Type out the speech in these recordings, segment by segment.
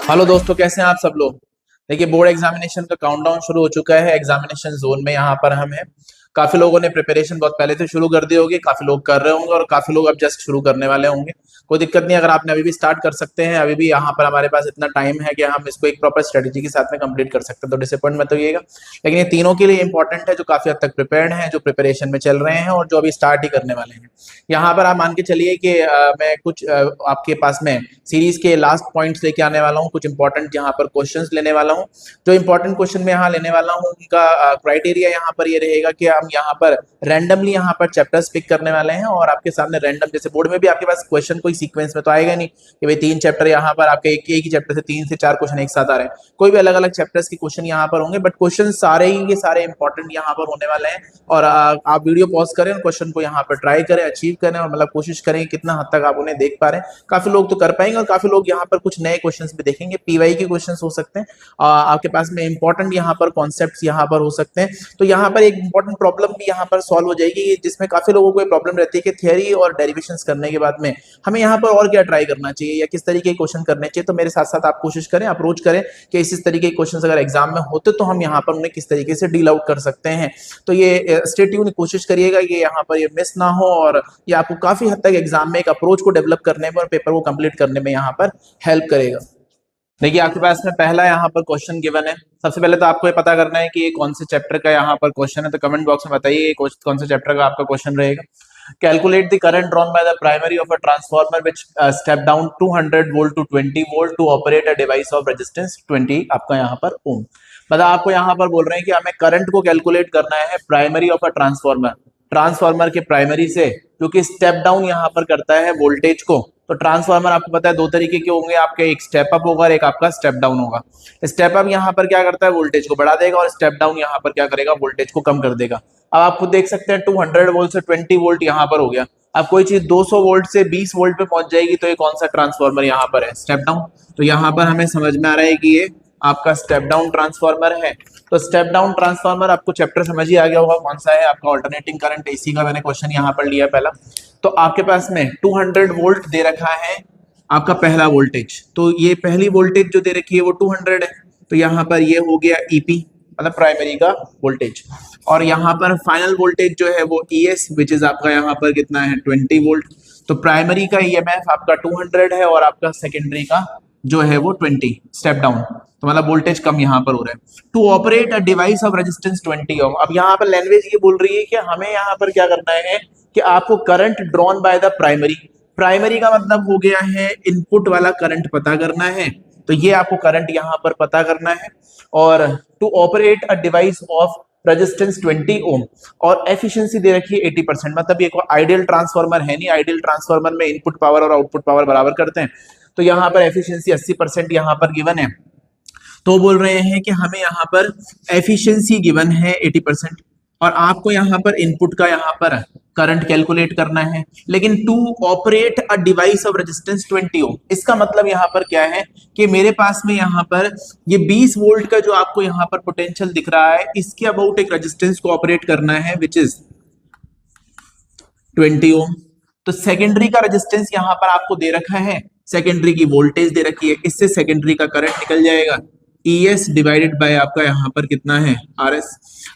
Hello दोस्तों, कैसे हैं आप सब लोग। देखिए, बोर्ड एग्जामिनेशन का काउंटडाउन शुरू हो चुका है। एग्जामिनेशन जोन में यहाँ पर हम हैं। काफी लोगों ने प्रिपरेशन बहुत पहले से शुरू कर दी होगी, काफी लोग कर रहे होंगे और काफी लोग अब जस्ट शुरू करने वाले होंगे। कोई दिक्कत नहीं, अगर आपने अभी भी स्टार्ट कर सकते हैं। अभी भी यहाँ पर हमारे पास इतना टाइम है कि हम इसको एक प्रॉपर स्ट्रेटेजी के साथ में कंप्लीट कर सकते हैं, तो डिसअपॉइंट मत होइएगा। लेकिन ये तीनों के लिए इंपॉर्टेंट है, जो काफी हद तक प्रिपेयर्ड हैं, जो प्रिपरेशन में चल रहे हैं और जो अभी स्टार्ट ही करने वाले हैं। यहाँ पर आप मान के चलिए कि मैं कुछ आपके पास में सीरीज के लास्ट पॉइंट्स लेके आने वाला हूँ, कुछ इंपॉर्टेंट यहाँ पर क्वेश्चंस लेने वाला हूँ। जो इंपॉर्टेंट क्वेश्चन मैं यहाँ लेने वाला हूँ, उनका क्राइटेरिया यहाँ पर ये रहेगा कि हम यहाँ पर रैंडमली यहाँ पर चैप्टर्स पिक करने वाले हैं और आपके सामने रैंडम, जैसे बोर्ड में भी आपके पास क्वेश्चन कोई सीक्वेंस में तो आएगा नहीं कि भाई 3 चैप्टर यहाँ पर आपके एक ही चैप्टर से 3 से 4 क्वेश्चन एक साथ आ रहे हैं। कोई भी अलग अलग चैप्टर्स के क्वेश्चन यहाँ पर होंगे, बट क्वेश्चन सारे ही के सारे इंपॉर्टेंट यहाँ पर होने वाले हैं। और आप वीडियो पॉज करें और क्वेश्चन को यहाँ पर ट्राई करें, अचीव करें और मतलब कोशिश करें कितना हद तक आप उन्हें देख पा रहे हैं। काफी लोग तो कर पाएंगे और काफी लोग यहाँ पर कुछ नए क्वेश्चंस भी देखेंगे। पीवाई के क्वेश्चंस हो सकते हैं, आपके पास में इंपॉर्टेंट यहाँ पर कॉन्सेप्ट्स यहाँ पर हो सकते हैं। तो यहाँ पर एक इंपॉर्टेंट प्रॉब्लम भी यहाँ पर सॉल्व हो जाएगी, जिसमें काफी लोगों को प्रॉब्लम रहती है कि थियरी और डेरिवेशंस करने के बाद में हमें यहाँ पर और क्या ट्राई करना चाहिए या किस तरीके के क्वेश्चन करने चाहिए। तो मेरे साथ साथ आप कोशिश करें, अप्रोच करें कि इस तरीके के क्वेश्चन अगर एग्जाम में होते तो हम यहाँ पर उन्हें किस तरीके से डील आउट कर सकते हैं। तो ये स्टे ट्यून, कोशिश करिएगा कि यहाँ पर ये मिस ना हो और ये आपको काफी हद तक एग्जाम में एक अप्रोच को डेवलप करने में और पेपर को कंप्लीट करने में यहाँ पर हेल्प करेगा। देखिए, आपके पास में पहला यहाँ पर क्वेश्चन गिवन है। सबसे पहले तो आपको ये पता करना है कि ये कौन से चैप्टर का यहाँ पर क्वेश्चन है। तो कमेंट बॉक्स में बताइए कौन से चैप्टर का आपका क्वेश्चन रहेगा। Calculate the current drawn by the primary of a transformer which step down 200 volt to 20 volt to operate a device of resistance 20 आपका यहाँ पर ओम। मतलब आपको यहाँ पर बोल रहे हैं कि हमें करंट को कैलकुलेट करना है प्राइमरी ऑफ अ ट्रांसफार्मर के प्राइमरी से, जो कि स्टेप डाउन यहाँ पर करता है वोल्टेज को। तो ट्रांसफार्मर आपको पता है 2 तरीके के होंगे आपके, एक स्टेप अप होगा और एक आपका स्टेप डाउन होगा। स्टेप अप यहाँ पर क्या करता है, वोल्टेज को बढ़ा देगा और स्टेप डाउन यहाँ पर क्या करेगा, वोल्टेज को कम कर देगा। अब आप खुद देख सकते हैं 200 वोल्ट से 20 वोल्ट यहाँ पर हो गया। अब कोई चीज 200 वोल्ट से 20 वोल्ट पे पहुंच जाएगी तो ये कौन सा ट्रांसफार्मर यहाँ पर है, स्टेप डाउन। तो यहाँ पर हमें समझ में आ रहा है कि ये आपका स्टेप डाउन ट्रांसफार्मर है। तो स्टेप डाउन ट्रांसफार्मर आपको चैप्टर समझ ही आ गया होगा कौन सा है, आपका अल्टरनेटिंग करंट एसी का मैंने क्वेश्चन यहाँ पर लिया पहला। तो आपके पास में 200 वोल्ट दे रखा है आपका पहला वोल्टेज, तो ये पहली वोल्टेज जो दे रखी है वो 200 है। तो यहाँ पर ये हो गया ईपी, मतलब प्राइमरी का वोल्टेज। और यहाँ पर फाइनल वोल्टेज जो है वो ईएस, विच इज आपका यहाँ पर कितना है, 20 वोल्ट। तो प्राइमरी का ईएमएफ आपका 200 है और आपका सेकेंडरी का जो है वो 20, स्टेप डाउन। तो मतलब वोल्टेज कम यहाँ पर हो रहा है। To operate a device of resistance 20 ohm. अब यहाँ पर लैंग्वेज ये बोल रही है कि हमें यहाँ पर क्या करना है कि आपको current drawn by the primary का मतलब हो गया है इनपुट वाला करंट पता करना है। तो ये आपको करंट यहाँ पर पता करना है। और to operate a device of resistance 20 ohm और एफिशिएंसी दे रखी है 80%। मतलब ये कोई आइडियल ट्रांसफार्मर है नहीं, आइडियल ट्रांसफार्मर में इनपुट पावर और आउटपुट पावर बराबर करते हैं। तो यहाँ पर एफिशिएंसी 80% यहाँ पर गिवन है। तो बोल रहे हैं कि हमें यहाँ पर एफिशिएंसी गिवन है 80% और आपको यहाँ पर इनपुट का यहाँ पर करंट कैलकुलेट करना है। लेकिन to operate a device of resistance 20 ohm, इसका मतलब यहाँ पर क्या है कि मेरे पास में यहाँ पर ये 20 वोल्ट का जो आपको यहाँ पर पोटेंशियल दिख रहा है, इसके अबाउट एक रेजिस्टेंस को ऑपरेट करना है विच इज 20 ओम। तो सेकेंडरी का रेजिस्टेंस यहाँ पर आपको दे रखा है, सेकेंडरी की वोल्टेज दे रखी है, इससे सेकेंडरी का करंट निकल जाएगा ES डिवाइडेड बाय आपका यहाँ पर कितना है RS।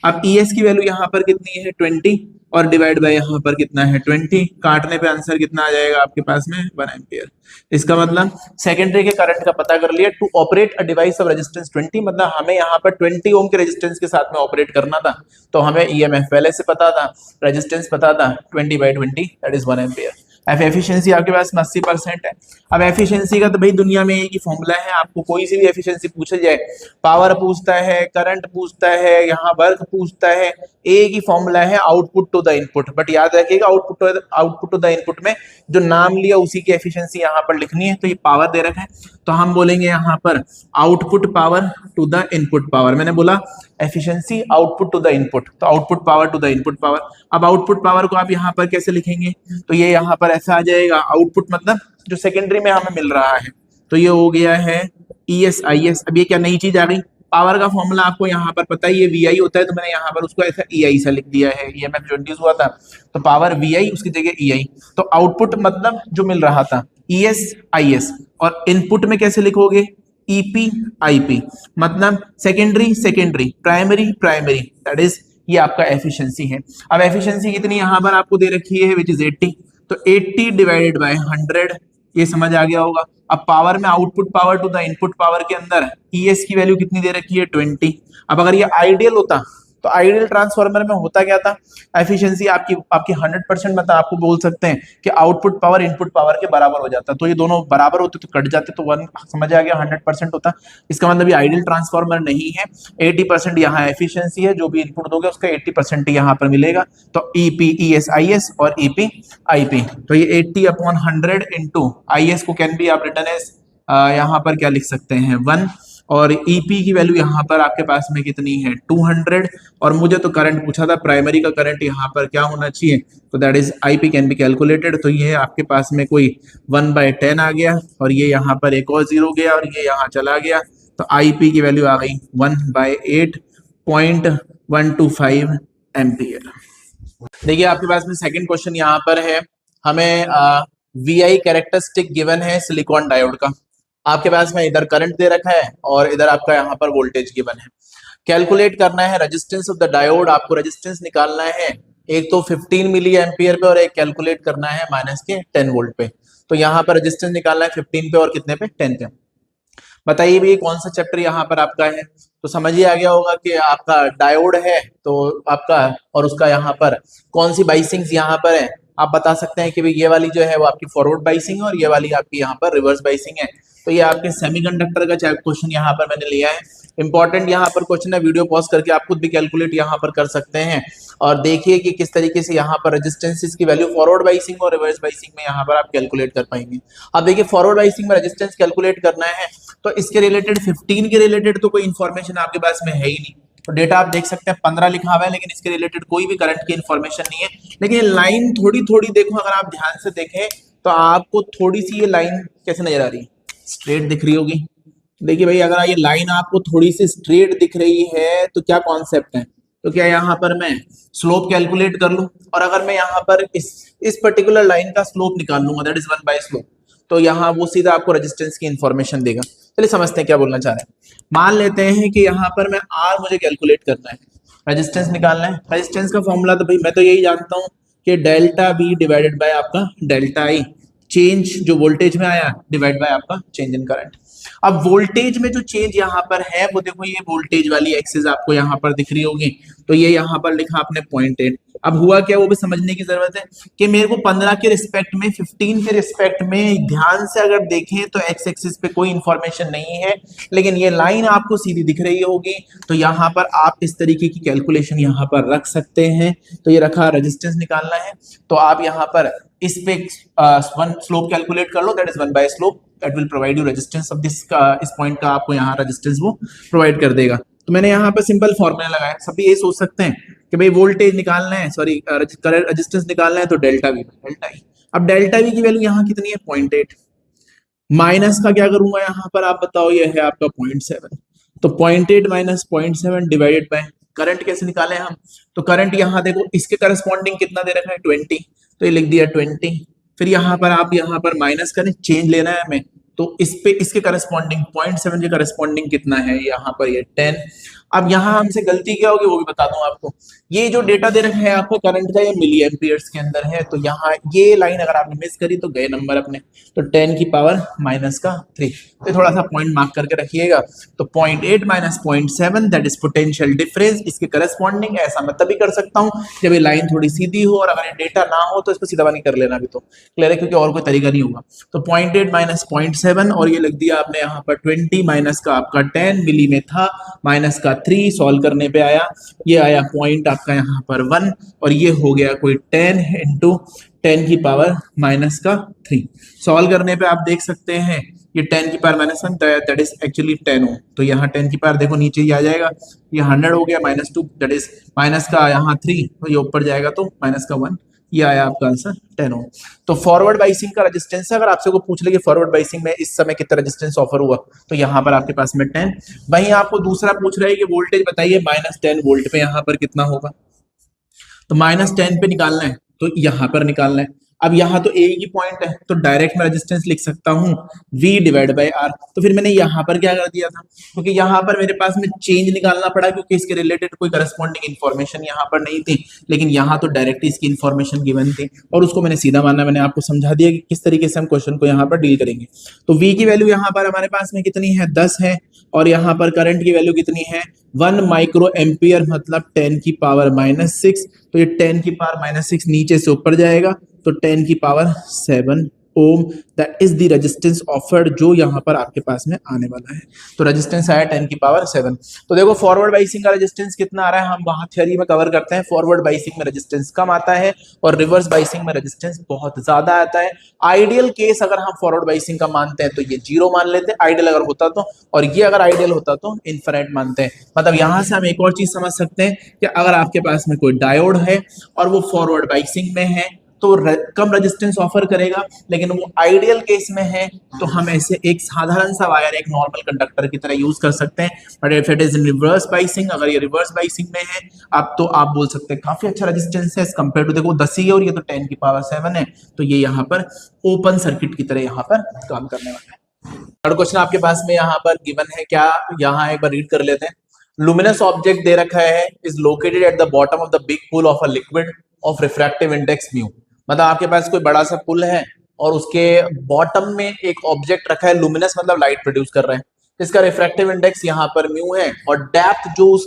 अब ES की वैल्यू यहाँ पर कितनी है 20 और डिवाइड बाय यहाँ पर कितना है 20, काटने पे आंसर कितना आ जाएगा आपके पास में 1 एम्पियर। इसका मतलब सेकेंडरी के करंट का पता कर लिया। To operate a device of resistance 20, मतलब हमें यहाँ पर 20 ओम के रेजिस्टेंस के साथ में ऑपरेट करना था। तो हमें EMF पहले से पता था, रेजिस्टेंस पता था, 20/20 दैट इज 1 एम्पियर। एफिशिएंसी आपके पास 80% है। अब एफिशिएंसी का तो भाई दुनिया में एक ही फॉर्मूला है, आपको कोई सी भी एफिशिएंसी पूछा जाए, पावर पूछता है, करंट पूछता है, यहाँ वर्क पूछता है, एक ही फॉर्मूला है, output to the input. But याद रखिएगा आउटपुट टू द इनपुट में जो नाम लिया उसी की एफिशिएंसी यहाँ पर लिखनी है। तो ये पावर दे रखा है, तो हम बोलेंगे यहाँ पर output power to the input power. मैंने बोला efficiency output to the input, तो output power to the input power. अब आउटपुट पावर को आप यहाँ पर कैसे लिखेंगे, तो ये यहाँ पर ऐसा आ जाएगा, आउटपुट मतलब जो सेकेंडरी में हमें मिल रहा है। तो ये हो गया है ES IS। अब ये क्या नई चीज आ गई, पावर का फॉर्मूला आपको यहाँ पर पता ही है, वी आई होता है, तो मैंने यहाँ पर उसको ऐसा ई आई सा लिख दिया है। ईएमएफ जो इंड्यूस हुआ था तो पावर वी आई, उसकी जगह ई आई। तो आउटपुट मतलब जो मिल रहा था ई एस आई एस, और इनपुट में कैसे लिखोगे ईपी आईपी, मतलब secondary secondary, primary primary, that is ये आपका एफिशिएंसी है। अब एफिशिएंसी कितनी यहाँ पर आपको दे रखी है, विच इज 80, तो 80 डिवाइडेड बाय 100, ये समझ आ गया होगा। अब पावर में output power to the input power के अंदर ईएस की वैल्यू कितनी दे रखी है 20। अब अगर ये आइडियल होता तो आइडियल ट्रांसफार्मर में होता क्या था, एफिशिएंसी आपकी 100%, मतलब आपको बोल सकते हैं कि आउटपुट पावर इनपुट पावर के बराबर हो जाता, तो ये दोनों बराबर होते तो कट जाते, तो 1 समझ आ गया 100% होता। इसका मतलब ये आइडियल ट्रांसफार्मर नहीं है। 80% यहाँ एफिशिएंसी है, जो भी इनपुट दोगे उसका 80% यहाँ पर मिलेगा। तो EP E S I S और ईपी आईपी, तो ये 80/100 इंटू आई एस को कैन बी आप रिटर्न एज यहाँ पर क्या लिख सकते हैं 1, और ईपी की वैल्यू यहाँ पर आपके पास में कितनी है 200। और मुझे तो करंट पूछा था, प्राइमरी का करंट यहाँ पर क्या होना चाहिए, तो that is IP can be calculated. तो ये आपके पास में कोई 1/10 आ गया, और ये यहाँ पर एक और 0 गया, और ये यहाँ चला गया, तो आईपी की वैल्यू आ गई 1/8.125 एम्पियर। देखिए आपके पास में सेकंड क्वेश्चन यहाँ पर है, हमें वी आई कैरेक्टरिस्टिक गिवन है सिलिकॉन डायोड का। आपके पास में इधर करंट दे रखा है और इधर आपका यहाँ पर वोल्टेज गिवन है। कैलकुलेट करना है रेजिस्टेंस ऑफ द डायोड, आपको रेजिस्टेंस निकालना है, एक तो 15 मिली एम्पियर पे और एक कैलकुलेट करना है माइनस के 10 वोल्ट पे। तो यहाँ पर रेजिस्टेंस निकालना है 15 पे और कितने पे 10 पे। बताइए भी कौन सा चैप्टर यहाँ पर आपका है, तो समझ ही आ गया होगा कि आपका डायोड है तो आपका, और उसका यहाँ पर कौन सी बाइसिंग्स यहाँ पर है। आप बता सकते हैं कि भाई ये वाली जो है वो आपकी फॉरवर्ड बाइसिंग है और ये वाली आपकी यहाँ पर रिवर्स बाइसिंग है। तो ये आपके सेमीकंडक्टर का क्वेश्चन यहाँ पर मैंने लिया है। इंपॉर्टेंट यहाँ पर क्वेश्चन है, वीडियो पॉज करके आप खुद भी कैलकुलेट यहाँ पर कर सकते हैं और देखिए कि किस तरीके से यहाँ पर रेजिस्टेंसेस की वैल्यू फॉरवर्ड बाइसिंग और रिवर्स बाइसिंग में यहाँ पर आप कैलकुलेट कर पाएंगे। अब देखिए फॉरवर्ड बाइसिंग में रेजिस्टेंस कैलकुलेट करना है तो इसके रिलेटेड 15 के रिलेटेड तो कोई इन्फॉर्मेशन आपके पास में है ही नहीं। तो डेटा आप देख सकते हैं 15 लिखा हुआ है, लेकिन इसके रिलेटेड कोई भी करंट की इन्फॉर्मेशन नहीं है। लेकिन लाइन थोड़ी थोड़ी देखो, अगर आप ध्यान से देखें तो आपको थोड़ी सी ये लाइन कैसे नजर आ रही है, स्ट्रेट दिख रही होगी। देखिए भाई अगर ये लाइन आपको थोड़ी सी स्ट्रेट दिख रही है तो क्या कॉन्सेप्ट है, तो क्या यहाँ पर मैं स्लोप कैलकुलेट कर लूं, और अगर मैं यहाँ पर इस पर्टिकुलर लाइन का स्लोप निकाल लूंगा, दैट इज 1/स्लोप, तो यहाँ वो सीधा आपको रेजिस्टेंस की इन्फॉर्मेशन देगा। चलिए समझते हैं क्या बोलना चाह रहे हैं। मान लेते हैं कि यहाँ पर मैं आर मुझे कैलकुलेट करना है, रेजिस्टेंस निकालना है। रेजिस्टेंस का फॉर्मूला तो भाई मैं तो यही जानता हूँ कि डेल्टा बी डिवाइडेड बाय आपका डेल्टा आई, चेंज जो वोल्टेज में आया डिवाइड बाय आपका चेंज इन करंट। अब वोल्टेज में जो चेंज यहाँ पर है वो देखो, ये वोल्टेज वाली एक्सिस आपको यहाँ पर दिख रही होगी, तो ये यहाँ पर लिखा आपने 0.8। अब हुआ क्या वो भी समझने की जरूरत है कि मेरे को 15 के रिस्पेक्ट में 15 के रिस्पेक्ट में ध्यान से अगर देखें तो एक्स एक्सिस पे कोई इंफॉर्मेशन नहीं है, लेकिन ये लाइन आपको सीधी दिख रही होगी। तो यहाँ पर आप इस तरीके की कैलकुलेशन यहाँ पर रख सकते हैं। तो ये रखा रेजिस्टेंस निकालना है, तो आप यहाँ पर इस पे वन स्लोप कैलकुलेट कर लो, दैट इज 1/स्लोप, that will provide you resistance of this, इस पॉइंट का आपको यहाँ रेजिस्टेंस वो प्रोवाइड कर देगा। तो मैंने यहाँ पर सिंपल फॉर्मूला लगाया। सभी ये सोच सकते हैं कि भाई वोल्टेज निकालना है, सॉरी रेजिस्टेंस निकालना है, तो डेल्टा वी डेल्टा ई। अब डेल्टा वी की वैल्यू यहाँ कितनी है 0.8, माइनस का क्या करूंगा यहाँ पर आप बताओ, ये है आपका 0.7, तो 0.8 माइनस 0.7 डिवाइडेड बाय करंट कैसे निकाले हम, तो करंट यहाँ देखो इसके करस्पॉन्डिंग कितना दे रखा है 20, तो ये लिख दिया 20। फिर यहाँ पर आप यहाँ पर माइनस करें, चेंज लेना है हमें, तो इस पे इसके करस्पॉन्डिंग 0.7 के करस्पॉन्डिंग कितना है यहाँ पर ये 10। अब यहाँ हमसे गलती क्या होगी वो भी बता दूं आपको, ये जो डेटा दे रखा है आपको करंट का, ये मिली एम्पियर्स के अंदर है, तो यहाँ ये लाइन अगर आपने मिस करी तो गए नंबर अपने, तो 10 की पावर -3। तो थोड़ा सा पॉइंट मार्क करके रखिएगा। तो 0.8 minus 0.7 that is potential difference, इसके करस्पॉन्डिंग ऐसा मैं तभी कर सकता हूँ जब ये लाइन थोड़ी सीधी हो, और अगर ये डेटा ना हो तो इसको सीधा बनी कर लेना भी तो क्लियर है, क्योंकि और कोई तरीका नहीं होगा। तो 0.8 माइनस 0.7 और ये लिख दिया आपने यहाँ पर 20 माइनस का आपका 10 मिली में था, माइनस का 3 सॉल्व करने पे आया, ये आया पॉइंट आपका यहाँ पर 1, और ये हो गया कोई 10 इंटू 10 की पावर -3। सॉल्व करने पे आप देख सकते हैं ये 10 की पावर -1 दैट इज एक्चुअली 10 हो, तो यहाँ 10 की पावर देखो नीचे ही आ जाएगा, ये 100 हो गया, -2 दैट इज माइनस का यहाँ 3, तो ये ऊपर जाएगा तो -1 ये आया आपका आंसर 10 ओम। तो फॉरवर्ड बाइसिंग का रेजिस्टेंस है, अगर आपसे को पूछ ले कि फॉरवर्ड बाइसिंग में इस समय कितना रेजिस्टेंस ऑफर हुआ, तो यहाँ पर आपके पास में 10। वहीं आपको दूसरा पूछ रहा है कि वोल्टेज बताइए -10 वोल्ट पे यहाँ पर कितना होगा, तो -10 पे निकालना है तो यहाँ पर निकालना है। अब यहाँ तो एक ही पॉइंट है तो डायरेक्ट मैं रेजिस्टेंस लिख सकता हूँ V डिवाइड बाई R। तो फिर मैंने यहाँ पर क्या कर दिया था, क्योंकि यहाँ पर मेरे पास में चेंज निकालना पड़ा क्योंकि इसके रिलेटेड कोई करस्पॉन्डिंग इन्फॉर्मेशन यहाँ पर नहीं थी, लेकिन यहाँ तो डायरेक्टली इसकी इन्फॉर्मेशन गिवन थी और उसको मैंने सीधा माना। मैंने आपको समझा दिया कि किस तरीके से हम क्वेश्चन को यहाँ पर डील करेंगे। तो V की वैल्यू यहाँ पर हमारे पास में कितनी है, 10 है, और यहाँ पर करंट की वैल्यू कितनी है, 1 माइक्रो एम्पियर, मतलब 10 की पावर -6। तो ये 10 की पावर -6 नीचे से ऊपर जाएगा तो 10 की power 7 ohm, that is the resistance offered, जो यहाँ पर आपके पास में आने वाला है। तो रेजिस्टेंस आया 10 की पावर 7। तो देखो फॉरवर्ड बाइसिंग का रेजिस्टेंस कितना आ रहा है, हम वहां थ्योरी में कवर करते हैं। फॉरवर्ड बाइसिंग में रेजिस्टेंस कम आता है और रिवर्स बाइसिंग में रेजिस्टेंस बहुत ज्यादा आता है। आइडियल केस अगर हम फॉरवर्ड बाइसिंग का मानते हैं तो ये 0 मान लेते हैं, आइडियल अगर होता तो, और ये अगर आइडियल होता तो इनफिनिट मानते हैं। मतलब यहां से हम एक और चीज समझ सकते हैं कि अगर आपके पास में कोई डायोड है और वो फॉरवर्ड बाइसिंग में है तो कम रेजिस्टेंस ऑफर करेगा, लेकिन वो आइडियल केस में है तो हम ऐसे एक साधारण सा वायर, एक नॉर्मल कंडक्टर की तरह यूज कर सकते हैं। But if it is in reverse biasing, अगर ये रिवर्स बाइसिंग में है अब तो आप बोल सकते हैं काफी अच्छा रेजिस्टेंस है एज कंपेयर टू, देखो 10 ही है और ये तो 10 की पावर 7 है, तो ये यहाँ पर ओपन सर्किट की तरह यहाँ पर काम करने वाला है। थर्ड क्वेश्चन आपके पास में यहाँ पर गिवन है, क्या यहाँ एक बार रीड कर लेते हैं। लुमिनस ऑब्जेक्ट दे रखा है, is located at the bottom of the big pool of a liquid of refractive index mu. मतलब आपके पास कोई बड़ा सा पुल है और उसके बॉटम में एक ऑब्जेक्ट रखा है, लुमिनस मतलब लाइट प्रोड्यूस कर रहा है, इसका रिफ्रैक्टिव इंडेक्स यहाँ पर म्यू है और डेप्थ जो उस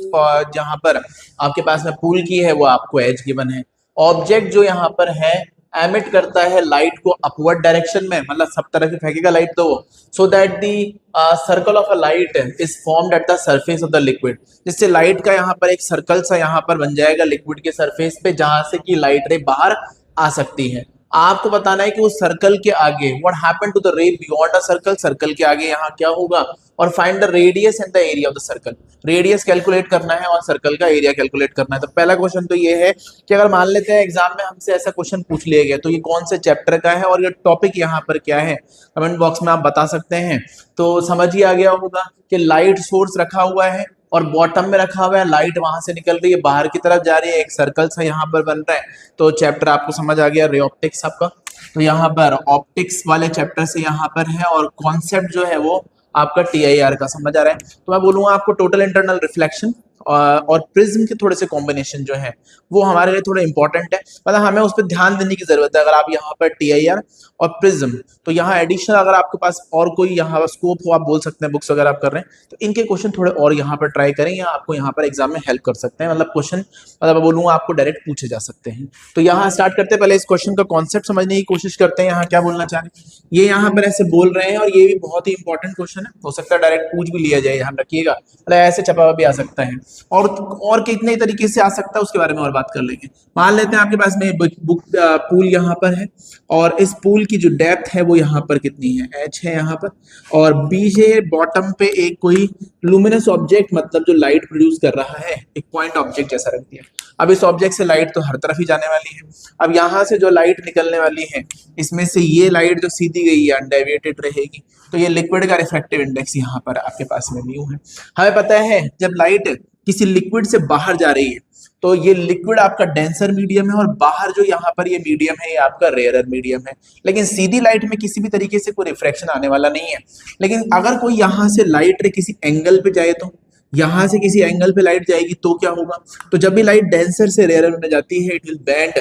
जहां पर आपके पास में पुल की है वो आपको एच गिवन है। ऑब्जेक्ट जो यहाँ पर है एमिट करता है लाइट को अपवर्ड डायरेक्शन में, मतलब सब तरह से फेंकेगा लाइट, तो so that the circle of a light is formed at the surface of the liquid, जिससे लाइट का यहाँ पर एक सर्कल सा यहाँ पर बन जाएगा लिक्विड के सरफेस पे, जहां से कि लाइट रे बाहर आ सकती है। आपको बताना है कि उस सर्कल के आगे what happened to the ray beyond a circle, circle के आगे यहाँ क्या होगा, और find the radius and the area of the circle. Radius calculate करना है और सर्कल का एरिया कैलकुलेट करना है। तो पहला क्वेश्चन तो ये है कि अगर मान लेते हैं एग्जाम में हमसे ऐसा क्वेश्चन पूछ लिया गया तो ये कौन से चैप्टर का है और ये टॉपिक यहाँ पर क्या है, कमेंट बॉक्स में आप बता सकते हैं। तो समझ ही आ गया होगा कि लाइट सोर्स रखा हुआ है और बॉटम में रखा हुआ है, लाइट वहां से निकल रही है बाहर की तरफ जा रही है, एक सर्कल सा यहाँ पर बन रहा है। तो चैप्टर आपको समझ आ गया रे ऑप्टिक्स आपका, तो यहाँ पर ऑप्टिक्स वाले चैप्टर से यहाँ पर है और कॉन्सेप्ट जो है वो आपका TIR का समझ आ रहा है। तो मैं बोलूंगा आपको टोटल इंटरनल रिफ्लेक्शन और प्रिज्म के थोड़े से कॉम्बिनेशन जो है वो हमारे लिए थोड़ा इंपॉर्टेंट है, मतलब हमें उस पर ध्यान देने की जरूरत है। अगर आप यहाँ पर TIR और प्रिज्म, तो यहाँ एडिशनल अगर आपके पास और कोई यहाँ स्कोप हो, आप बोल सकते हैं बुक्स वगैरह आप कर रहे हैं तो इनके क्वेश्चन थोड़े और यहाँ पर ट्राई करें, या आपको यहाँ पर एग्जाम में हेल्प कर सकते हैं, मतलब क्वेश्चन मतलब बोलूंगा आपको डायरेक्ट पूछे जा सकते हैं। तो यहाँ स्टार्ट करते हैं, पहले इस क्वेश्चन का कॉन्सेप्ट समझने की कोशिश करते हैं। यहाँ क्या बोलना चाह रहे हैं, ये यहाँ पर ऐसे बोल रहे हैं और ये भी बहुत ही इंपॉर्टेंट क्वेश्चन है, हो सकता है डायरेक्ट पूछ भी लिया जाए, ध्यान रखिएगा, मतलब ऐसे छपा हुआ भी आ सकता है और कितने तरीके से आ सकता है उसके बारे में और बात कर लेंगे। मान लेते हैं आपके पास में बुक पूल यहाँ पर है और इस पूल की जो डेप्थ है वो यहाँ पर कितनी है, h है यहाँ पर, और बीच है बॉटम पे एक कोई लुमिनस ऑब्जेक्ट, मतलब जो लाइट प्रोड्यूस कर रहा है, एक पॉइंट ऑब्जेक्ट जैसा रख दिया। अब इस ऑब्जेक्ट से लाइट तो हर तरफ ही जाने वाली है, अब यहाँ से जो लाइट निकलने वाली है इसमें से ये लाइट जो सीधी गई है अनडेविएटेड रहेगी, तो ये लिक्विड का रिफ्रैक्टिव इंडेक्स यहाँ पर आपके पास में म्यू है। हमें पता है जब लाइट किसी लिक्विड से बाहर जा रही है तो ये लिक्विड आपका डेंसर मीडियम है और बाहर जो यहाँ पर ये मीडियम है ये आपका रेयरर मीडियम है, लेकिन सीधी लाइट में किसी भी तरीके से कोई रिफ्रैक्शन आने वाला नहीं है। लेकिन अगर कोई यहाँ से लाइट किसी एंगल पे जाए, तो यहाँ से किसी एंगल पे लाइट जाएगी तो क्या होगा, तो जब भी लाइट डेंसर से रेयरर में जाती है it will bend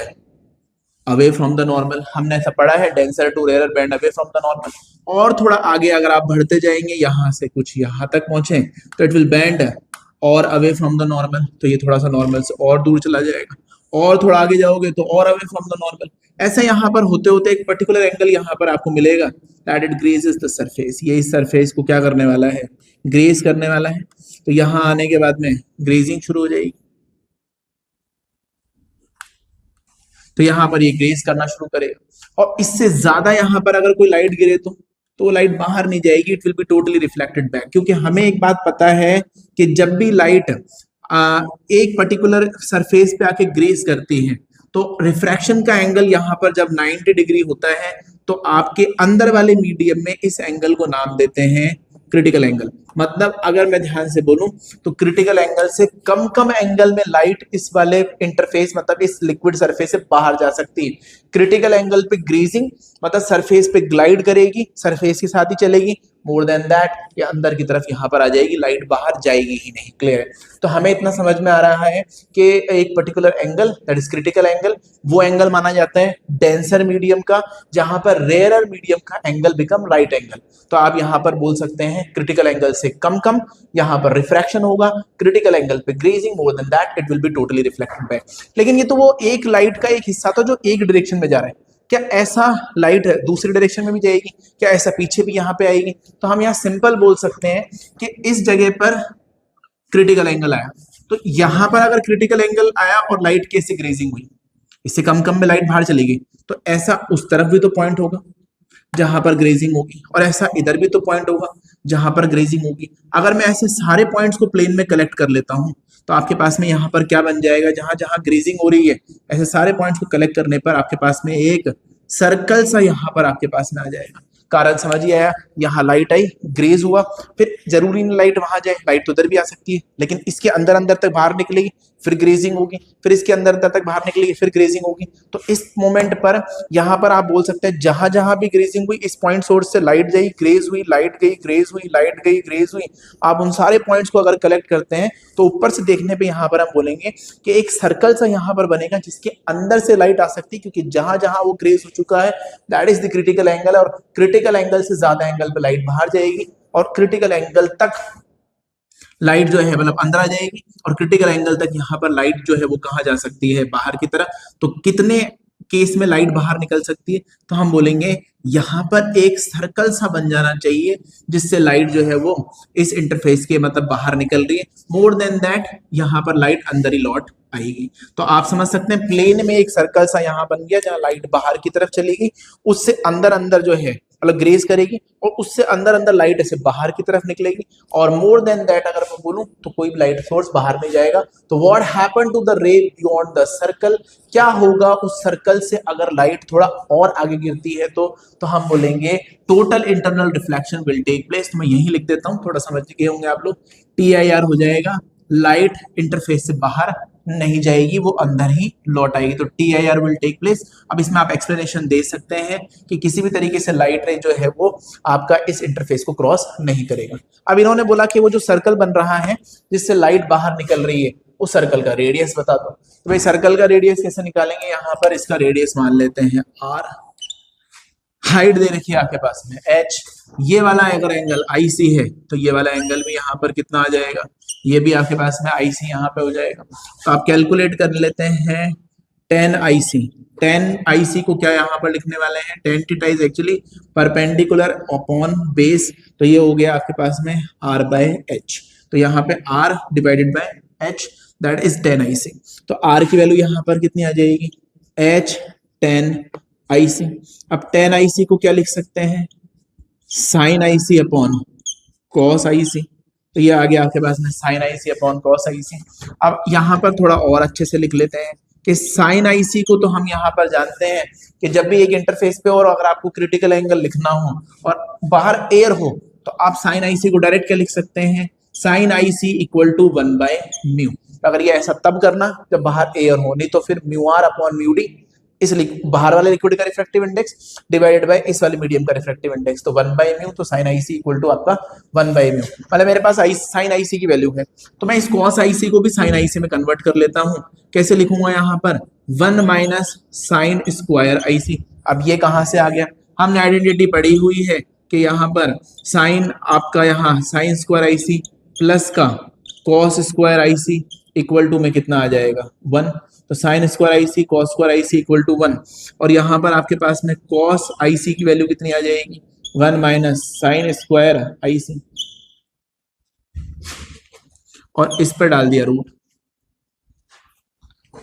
away from the normal. हमने ऐसा पढ़ा है denser to rarer bend away from the normal. और थोड़ा आगे अगर आप बढ़ते जाएंगे यहाँ से कुछ यहाँ तक पहुंचे तो इट विल बेंड और अवे फ्रॉम द नॉर्मल, तो ये थोड़ा सा नॉर्मल से और दूर चला जाएगा, और थोड़ा आगे जाओगे तो और अवे फ्रॉम द नॉर्मल। ऐसे यहाँ पर होते होते एक पर्टिकुलर एंगल यहाँ पर आपको मिलेगा दैट इट ग्रेजेस द सरफेस, ये इस सरफेस को क्या करने वाला है, ग्रेज करने वाला है। तो यहाँ आने के बाद में ग्रेजिंग शुरू हो जाएगी, तो यहाँ पर ये ग्रेज करना शुरू करेगा और इससे ज्यादा यहाँ पर अगर कोई लाइट गिरे तो लाइट बाहर नहीं जाएगी, it will be totally reflected back. क्योंकि हमें एक बात पता है कि जब भी लाइट एक पर्टिकुलर सरफेस पे आके ग्रेज करती है तो रिफ्रैक्शन का एंगल यहाँ पर जब 90 डिग्री होता है तो आपके अंदर वाले मीडियम में इस एंगल को नाम देते हैं क्रिटिकल एंगल। मतलब अगर मैं ध्यान से बोलूं तो क्रिटिकल एंगल से कम एंगल में लाइट इस वाले इंटरफेस मतलब इस लिक्विड सरफेस से बाहर जा सकती है। क्रिटिकल एंगल पे ग्रीजिंग मतलब सरफेस पे ग्लाइड करेगी, सरफेस के साथ ही चलेगी। मोर देन दैट ये अंदर की तरफ यहाँ पर आ जाएगी, लाइट बाहर जाएगी ही नहीं। क्लियर है? तो हमें इतना समझ में आ रहा है कि एक particular angle that is critical angle, वो एंगल माना जाता है डेंसर मीडियम का, जहां पर रेयरर मीडियम का एंगल बिकम राइट एंगल। तो आप यहाँ पर बोल सकते हैं क्रिटिकल एंगल से कम यहाँ पर रिफ्रैक्शन होगा, क्रिटिकल एंगल पे grazing, more than that it will be totally reflected back. लेकिन ये तो वो एक लाइट का एक हिस्सा था जो एक डायरेक्शन में जा रहा है। क्या ऐसा लाइट दूसरी डायरेक्शन में भी जाएगी? क्या ऐसा पीछे भी यहाँ पे आएगी? तो हम यहाँ सिंपल बोल सकते हैं कि इस जगह पर क्रिटिकल एंगल आया, तो यहां पर अगर क्रिटिकल एंगल आया और लाइट की ऐसे ग्रेजिंग हुई, इससे कम में लाइट बाहर चली गई, तो ऐसा उस तरफ भी तो पॉइंट होगा जहां पर ग्रेजिंग होगी, और ऐसा इधर भी तो पॉइंट होगा जहां पर ग्रेजिंग होगी। अगर मैं ऐसे सारे पॉइंट्स को प्लेन में कलेक्ट कर लेता हूं तो आपके पास में यहाँ पर क्या बन जाएगा, जहां जहां ग्रेजिंग हो रही है ऐसे सारे पॉइंट्स को कलेक्ट करने पर आपके पास में एक सर्कल सा यहाँ पर आपके पास में आ जाएगा। कारण समझिए आया, यहाँ लाइट आई, ग्रेज हुआ, फिर जरूरी नहीं लाइट वहां जाए, लाइट तो उधर भी आ सकती है, लेकिन इसके अंदर तक बाहर निकलेगी, फिर ग्रेजिंग होगी, फिर इसके अंदर तक बाहर निकलेगी, फिर ग्रेजिंग होगी। तो इस मोमेंट पर यहाँ पर आप बोल सकते हैं जहां जहां भी ग्रेजिंग हुई, इस पॉइंट सोर्स से लाइट गई, ग्रेज हुई, लाइट गई, ग्रेज हुई, लाइट गई, ग्रेज हुई। आप उन सारे पॉइंट्स को अगर कलेक्ट करते हैं तो ऊपर से देखने पे यहाँ पर हम बोलेंगे कि एक सर्कल सा यहाँ पर बनेगा जिसके अंदर से लाइट आ सकती है, क्योंकि जहां जहां वो ग्रेज हो चुका है that is the critical angle, और क्रिटिकल एंगल से ज्यादा एंगल पे लाइट बाहर जाएगी, और क्रिटिकल एंगल तक लाइट जो है मतलब अंदर आ जाएगी, और क्रिटिकल एंगल तक यहाँ पर लाइट जो है वो कहाँ जा सकती है, बाहर की तरफ। तो कितने केस में लाइट बाहर निकल सकती है, तो हम बोलेंगे यहाँ पर एक सर्कल सा बन जाना चाहिए जिससे लाइट जो है वो इस इंटरफेस के मतलब बाहर निकल रही है। मोर देन दैट यहाँ पर लाइट अंदर ही लौट आएगी। तो आप समझ सकते हैं प्लेन में एक सर्कल सा यहाँ बन गया जहाँ लाइट बाहर की तरफ चलेगी, उससे अंदर जो है मतलब ग्रेज करेगी, और उससे अंदर लाइट ऐसे बाहर की तरफ निकलेगी। और मोर देन दैट अगर मैं बोलूं तो कोई लाइट सोर्स बाहर नहीं जाएगा। तो what happen to the ray beyond the circle, क्या होगा उस सर्कल से अगर लाइट थोड़ा और आगे गिरती है तो हम बोलेंगे total internal reflection will take place. तो मैं यही लिख देता हूं, थोड़ा समझ गए होंगे आप लोग। TIR हो जाएगा, लाइट इंटरफेस से बाहर नहीं जाएगी, वो अंदर ही लौट आएगी। तो TIR विल टेक प्लेस। अब इसमें आप एक्सप्लेनेशन दे सकते हैं कि किसी भी तरीके से लाइट रे जो है वो आपका इस इंटरफेस को क्रॉस नहीं करेगा। अब इन्होंने बोला कि वो जो सर्कल बन रहा है जिससे लाइट बाहर निकल रही है उस सर्कल का रेडियस बता दो। तो भाई सर्कल का रेडियस कैसे निकालेंगे, यहाँ पर इसका रेडियस मान लेते हैं R, हाइट दे रखी है आपके पास में H, ये वाला अगर एंगल IC है तो ये वाला एंगल भी यहाँ पर कितना आ जाएगा, ये भी आपके पास में IC यहाँ पे हो जाएगा। तो आप कैलकुलेट कर लेते हैं 10 IC को क्या यहाँ पर लिखने वाले हैं, tan theta is actually perpendicular upon base, तो ये हो गया आपके पास में R/H। तो यहाँ पे R divided by H that is 10 IC। तो R की वैल्यू यहाँ पर कितनी आ जाएगी, H 10 IC। अब 10 IC को क्या लिख सकते हैं, sine IC upon cos IC। तो ये आ गया आपके पास में sine IC upon cos IC। अब यहाँ पर थोड़ा और अच्छे से लिख लेते हैं कि साइन IC को तो हम यहाँ पर जानते हैं कि जब भी एक इंटरफेस पे और अगर आपको क्रिटिकल एंगल लिखना हो और बाहर एयर हो तो आप साइन IC को डायरेक्ट क्या लिख सकते हैं, साइन IC इक्वल टू 1/μ। अगर ये ऐसा तब करना जब बाहर एयर हो, नहीं तो फिर μr अपॉन μd, इस बाहर वाले लिक्विड का रिफ्रैक्टिव इंडेक्स डिवाइडेड बाय इस वाले मीडियम का रिफ्रैक्टिव इंडेक्स। तो 1/μ, तो साइन IC इक्वल टू आपका 1/μ। मतलब मेरे पास साइन IC की वैल्यू है तो मैं इस कॉस IC को भी साइन IC में कन्वर्ट कर लेता हूं। कैसे लिखूंगा, यहाँ पर 1 माइनस साइन स्क्वायर IC। अब ये कहां से आ गया, हमने आइडेंटिटी पढ़ी हुई है कि यहाँ पर साइन आपका यहाँ साइन स्क्वायर IC प्लस का cos square IC equal to में कितना आ जाएगा 1। तो sine square IC cos square IC equal to 1, और यहाँ पर आपके पास में कॉस IC की वैल्यू कितनी आ जाएगी, 1 माइनस साइन स्क्वायर IC, और इस पर डाल दिया रूट।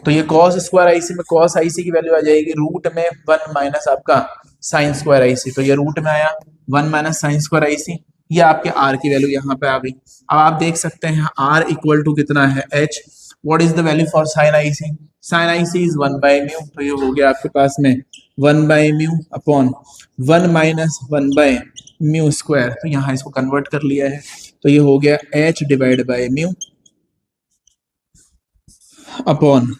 तो ये कॉस स्क्वायर IC में कॉस IC की वैल्यू आ जाएगी रूट में 1 माइनस आपका साइन स्क्वायर IC। तो ये रूट में आया 1 माइनस साइन स्क्वायर IC, ये आपके R की वैल्यू यहाँ पे आ गई। अब आप देख सकते हैं R इक्वल टू कितना है H, what is the value for sine I C? Sine I C is 1/μ, तो ये हो गया आपके पास में 1/μ अपॉन 1 माइनस 1/μ²। तो यहाँ इसको कन्वर्ट कर लिया है, तो ये हो गया h divide by mu upon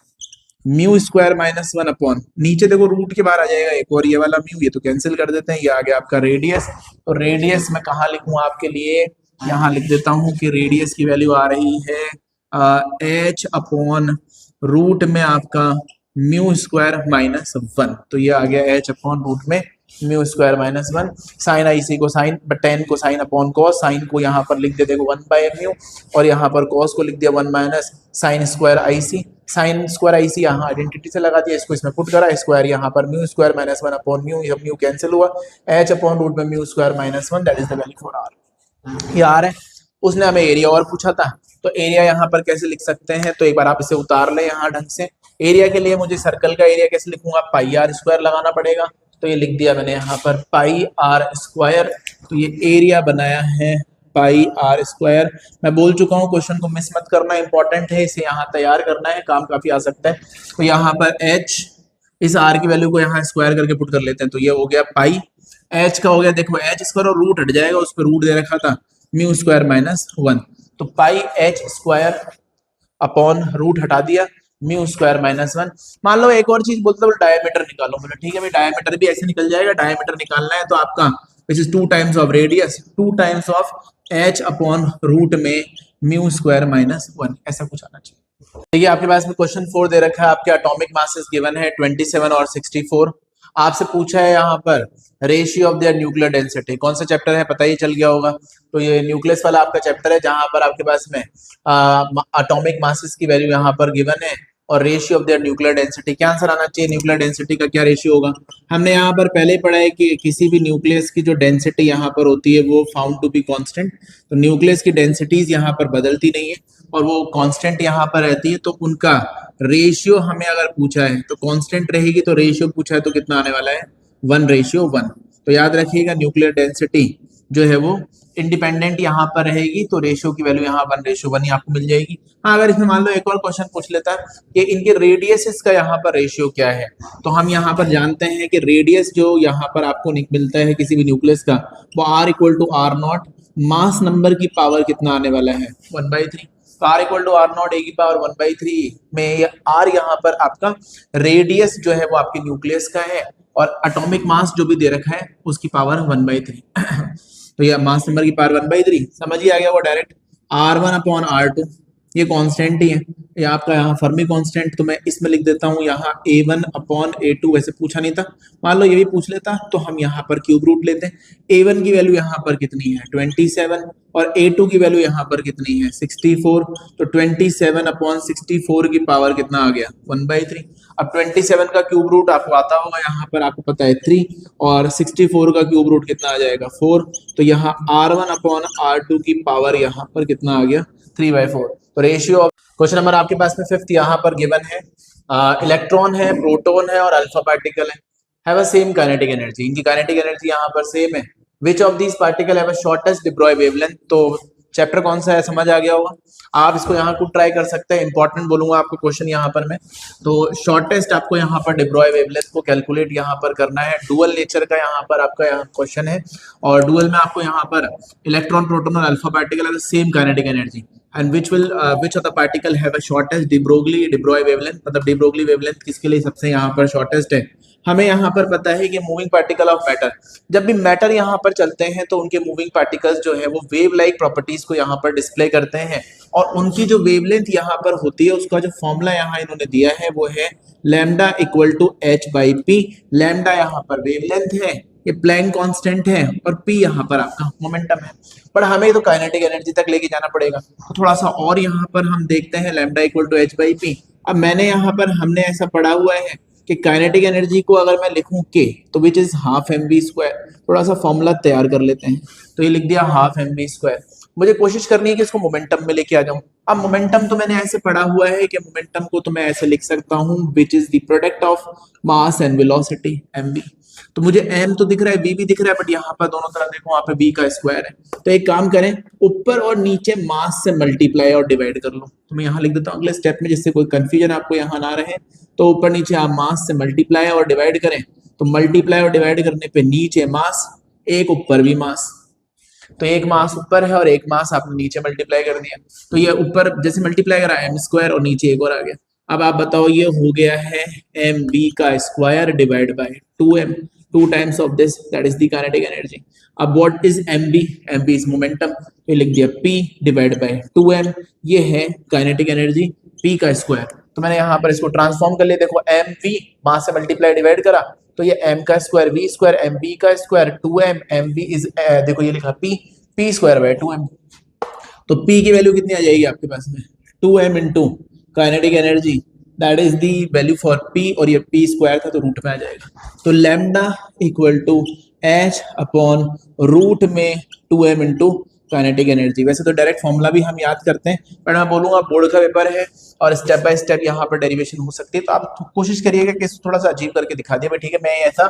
μ² minus 1 upon, नीचे देखो रूट के बाहर आ जाएगा एक और ये वाला म्यू, ये तो कैंसिल कर देते हैं, ये आ गया आपका रेडियस। तो रेडियस मैं कहाँ लिखूं आपके लिए, यहाँ लिख देता हूं कि रेडियस की वैल्यू आ रही है h अपॉन रूट में आपका μ² माइनस 1, तो ये आ गया h अपॉन रूट में μ² माइनस 1। साइन आई सी को साइन, tan को साइन अपॉन कॉस, साइन को यहाँ पर लिख देते 1/μ और यहाँ पर कॉस को लिख दिया 1 माइनस साइन स्क्वायर आई सी। साइन स्क्वायर आई सी यहाँ आइडेंटिटी से लगा दिया, इसको इसमें पुट करा, स्क्वायर यहाँ पर μ² माइनस 1 अपॉन म्यू, यह म्यू कैंसिल हुआ, h अपॉन रूट में μ² minus 1, that is the value for R. ये आर है। उसने हमें एरिया और पूछा था, तो एरिया यहाँ पर कैसे लिख सकते हैं, तो एक बार आप इसे उतार लें यहाँ ढंग से। एरिया के लिए मुझे सर्कल का एरिया कैसे लिखूंगा, पाई आर स्क्वायर लगाना पड़ेगा, तो ये लिख दिया मैंने यहाँ पर पाई आर स्क्वायर। तो ये एरिया बनाया है पाई आर स्क्वायर। मैं बोल चुका हूँ क्वेश्चन को मिस मत करना, इंपॉर्टेंट है, इसे यहाँ तैयार करना है, काम काफी आ सकता है। तो यहाँ पर h, इस r की वैल्यू को यहाँ स्क्वायर करके पुट कर लेते हैं, तो ये हो गया पाई, h का हो गया देखो h स्क्वायर और रूट हट जाएगा, उस पर रूट दे रखा था μ² माइनस 1, तो पाई h स्क्वायर अपॉन रूट हटा दिया μ² माइनस 1। मान लो एक और चीज बोलते हो डायमीटर निकालो, बोले ठीक है भाई डायमीटर भी ऐसे निकल जाएगा। डायमीटर निकालना है तो आपका which is 2 times of radius, 2 times of h upon root में μ² माइनस 1, ऐसा कुछ आना चाहिए। देखिए आपके पास में क्वेश्चन 4 दे रखा है, आपके एटॉमिक मासेस गिवन है 27 और 64। आपसे पूछा है यहाँ पर ratio of their nuclear density, कौन सा चैप्टर है पता ही चल गया होगा, तो ये न्यूक्लियस वाला आपका चैप्टर है, जहां पर आपके पास में एटॉमिक मासेस की वैल्यू यहाँ पर गिवन है और ratio of their nuclear density. क्या आंसर आना चाहिए, न्यूक्लियर डेंसिटी का क्या रेशियो होगा। हमने यहाँ पर पहले पढ़ा है कि किसी भी न्यूक्लियस की जो डेंसिटी यहाँ पर होती है वो फाउंड टू बी कांस्टेंट, तो न्यूक्लियस की डेंसिटीज यहाँ पर बदलती नहीं है और वो कांस्टेंट यहाँ पर रहती है, तो उनका रेशियो हमें अगर पूछा है तो कांस्टेंट रहेगी, तो रेशियो पूछा है तो कितना आने वाला है 1:1। तो याद रखिएगा न्यूक्लियर डेंसिटी जो है वो इंडिपेंडेंट यहाँ पर रहेगी, तो रेशियो की वैल्यू यहाँ 1:1 ही आपको मिल जाएगी। हाँ अगर इसमें मान लो एक और क्वेश्चन पूछ लेता है कि इनके रेडियस का यहाँ पर रेशियो क्या है, तो हम यहाँ पर जानते हैं कि रेडियस जो यहाँ पर आपको मिलता है किसी भी न्यूक्लियस का वो r = r0, मास नंबर की पावर कितना आने वाला है 1/3, तो r = r0 a की पावर 1/3 में r यहाँ पर आपका रेडियस जो है वो आपके न्यूक्लियस का है और एटॉमिक मास जो भी दे रखा है उसकी पावर 1/3 तो ये मास नंबर की पावर 1/3 समझ ही आ गया वो डायरेक्ट। r1 अपॉन r2 ये कांस्टेंट ही है, ये आपका यहाँ फर्मी कांस्टेंट, तो मैं इसमें लिख देता हूँ यहाँ a1 अपॉन a2, वैसे पूछा नहीं था, मान लो ये भी पूछ लेता तो हम यहाँ पर क्यूब रूट लेते हैं। a1 की वैल्यू यहाँ पर कितनी है 27 और a2 की वैल्यू यहाँ पर कितनी है 64, तो 27 अपॉन 64 की पावर कितना आ गया 1/3। अब 27 का क्यूब रूट आपको आता होगा, यहाँ पर आपको पता है 3 और 64 का क्यूब रूट कितना आ जाएगा 4, तो यहाँ r1 अपॉन r2 की पावर यहाँ पर कितना आ गया 3/4। तो रेशियो ऑफ क्वेश्चन नंबर आपके पास में 5th यहाँ पर गिवन है, इलेक्ट्रॉन है, प्रोटॉन है और अल्फा पार्टिकल है, have a same kinetic energy, इनकी काइनेटिक एनर्जी यहाँ पर सेम है। Which of these particle have a shortest de Broglie wavelength, तो चैप्टर कौन सा है समझ आ गया होगा। आप इसको यहाँ को ट्राई कर सकते हैं, इंपॉर्टेंट बोलूंगा आपको क्वेश्चन यहाँ पर मैं, तो शॉर्टेस्ट आपको यहाँ पर de Broglie वेवलेंथ को कैलकुलेट यहाँ पर करना है। डुअल नेचर का यहाँ पर आपका यहाँ क्वेश्चन है और डुअल में आपको यहाँ पर इलेक्ट्रॉन, प्रोटॉन और अल्फा पार्टिकल है same kinetic energy and which of the particle have a shortest de Broglie wavelength, मतलब de Broglie wavelength किसके लिए सबसे यहाँ पर शॉर्टेस्ट है। हमें यहाँ पर पता है कि मूविंग पार्टिकल ऑफ मैटर, जब भी मैटर यहाँ पर चलते हैं तो उनके मूविंग पार्टिकल्स जो है वो वेव लाइक प्रॉपर्टीज को यहाँ पर डिस्प्ले करते हैं और उनकी जो वेवलेंथ यहाँ पर होती है उसका जो फॉर्मूला यहाँ इन्होंने दिया है वो है लैम्डा = h/p। लैम्डा यहाँ पर वेवलेंथ है, ये प्लैंक कांस्टेंट है और p यहाँ पर आपका मोमेंटम है, पर हमें तो काइनेटिक एनर्जी तक लेके जाना पड़ेगा, तो थोड़ा सा और यहाँ पर हम देखते हैं लैम्डा = h/p। अब मैंने यहाँ पर हमने ऐसा पढ़ा हुआ है कि काइनेटिक एनर्जी को अगर मैं लिखूं k तो विच इज ½ mv², थोड़ा सा फॉर्मूला तैयार कर लेते हैं, तो ये लिख दिया ½ mv²। मुझे कोशिश करनी है कि इसको मोमेंटम में लेके आ जाऊं। अब मोमेंटम तो मैंने ऐसे पढ़ा हुआ है कि मोमेंटम को तो मैं ऐसे लिख सकता हूं which is the product of mass and velocity mv। तो मुझे m तो दिख रहा है, v भी दिख रहा है, बट यहाँ पर दोनों तरफ देखो वहां पे v का स्क्वायर है। तो एक काम करें, ऊपर और नीचे मास से मल्टीप्लाई और डिवाइड कर लो। तो मैं यहाँ लिख देता हूँ अगले स्टेप में, जिससे कोई कंफ्यूजन आपको यहाँ ना रहे। तो ऊपर नीचे आप मास से मल्टीप्लाई और डिवाइड करें, तो मल्टीप्लाई और डिवाइड करने पे नीचे मास, एक ऊपर भी मास, तो एक मास ऊपर है और एक मास आपने नीचे मल्टीप्लाई कर दिया। तो ये ऊपर जैसे मल्टीप्लाई करा m स्क्वायर और नीचे एक और आ गया। अब आप बताओ, ये हो गया है mv का square divide by 2m, 2 times of this, that is the kinetic energy. अब what is mv? mv is momentum, तो लिख दिया p डिवाइड बाय 2m, ये है काइनेटिक एनर्जी p का स्क्वायर। तो मैंने यहाँ पर इसको ट्रांसफॉर्म कर लिया, देखो mv मास से मल्टीप्लाई डिवाइड करा, तो ये m का स्क्वायर v स्क्वायर, mv का स्क्वायर 2m, mv इज देखो ये लिखा p स्क्वायर बाय 2m। तो p की वैल्यू कितनी आ जाएगी आपके पास में? 2m into kinetic energy, that is the value for p, और ये p स्क्वायर था तो रूट में आ जाएगा। तो lambda equal to h upon root में 2m इंटू काइनेटिक एनर्जी। वैसे तो डायरेक्ट फॉर्मूला भी हम याद करते हैं, पर मैं बोलूंगा बोर्ड का पेपर है और स्टेप बाय स्टेप यहाँ पर डेरिवेशन हो सकती है, तो आप कोशिश करिएगा कि थोड़ा सा अजीब करके दिखा दिया। ठीक है, मैं ऐसा